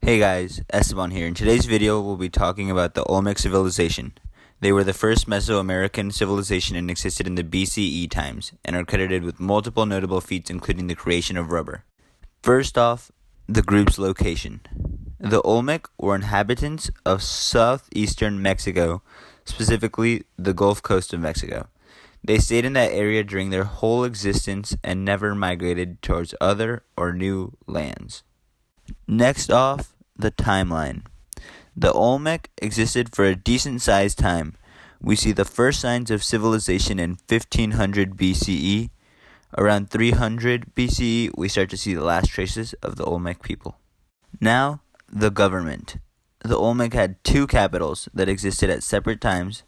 Hey guys, Esteban here. In today's video, we'll be talking about the Olmec civilization. They were the first Mesoamerican civilization and existed in the BCE times, and are credited with multiple notable feats including the creation of rubber. First off, the group's location. The Olmec were inhabitants of southeastern Mexico, specifically the Gulf Coast of Mexico. They stayed in that area during their whole existence and never migrated towards other or new lands. Next off, the timeline. The Olmec existed for a decent-sized time. We see the first signs of civilization in 1500 BCE. Around 300 BCE, we start to see the last traces of the Olmec people. Now, the government. The Olmec had two capitals that existed at separate times,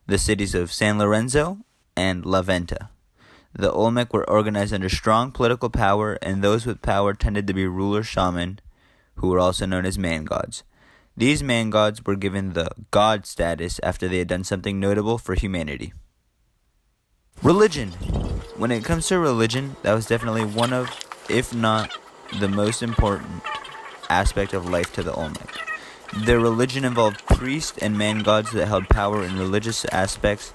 the cities of San Lorenzo and La Venta. The Olmec were organized under strong political power, and those with power tended to be ruler shaman, who were also known as man-gods. These man-gods were given the god status after they had done something notable for humanity. Religion. When it comes to religion, that was definitely one of, if not the most important aspect of life to the Olmec. Their religion involved priests and man-gods that held power in religious aspects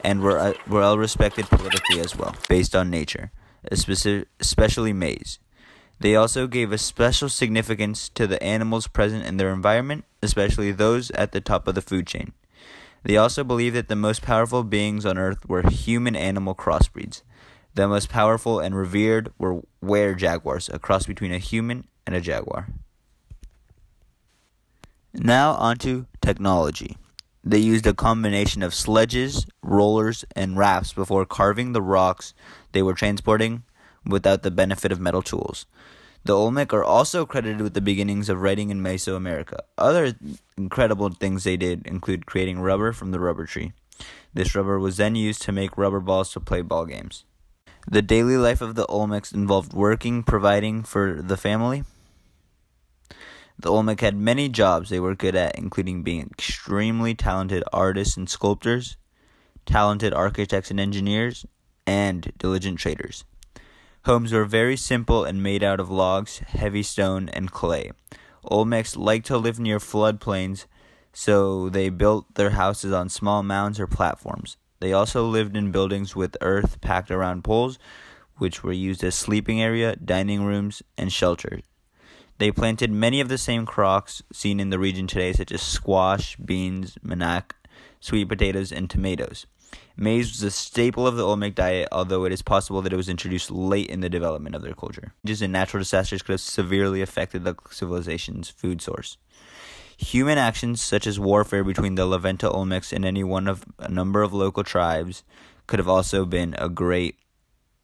and were well respected politically as well, based on nature, especially maize. They also gave a special significance to the animals present in their environment, especially those at the top of the food chain. They also believed that the most powerful beings on earth were human-animal crossbreeds. The most powerful and revered were were-jaguars, a cross between a human and a jaguar. Now onto technology. They used a combination of sledges, rollers, and rafts before carving the rocks they were transporting without the benefit of metal tools. The Olmec are also credited with the beginnings of writing in Mesoamerica. Other incredible things they did include creating rubber from the rubber tree. This rubber was then used to make rubber balls to play ball games. The daily life of the Olmecs involved working, providing for the family. The Olmec had many jobs they were good at, including being extremely talented artists and sculptors, talented architects and engineers, and diligent traders. Homes were very simple and made out of logs, heavy stone, and clay. Olmecs liked to live near floodplains, so they built their houses on small mounds or platforms. They also lived in buildings with earth packed around poles, which were used as sleeping area, dining rooms, and shelters. They planted many of the same crops seen in the region today, such as squash, beans, manioc, sweet potatoes, and tomatoes. Maize was a staple of the Olmec diet, although it is possible that it was introduced late in the development of their culture. Changes in natural disasters could have severely affected the civilization's food source. Human actions, such as warfare between the La Venta Olmecs and any one of a number of local tribes, could have also been a great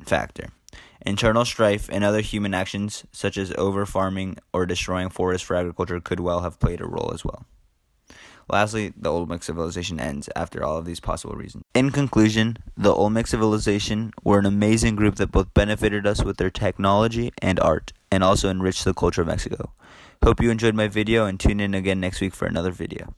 factor. Internal strife and other human actions, such as over-farming or destroying forests for agriculture, could well have played a role as well. Lastly, the Olmec civilization ends after all of these possible reasons. In conclusion, the Olmec civilization were an amazing group that both benefited us with their technology and art, and also enriched the culture of Mexico. Hope you enjoyed my video, and tune in again next week for another video.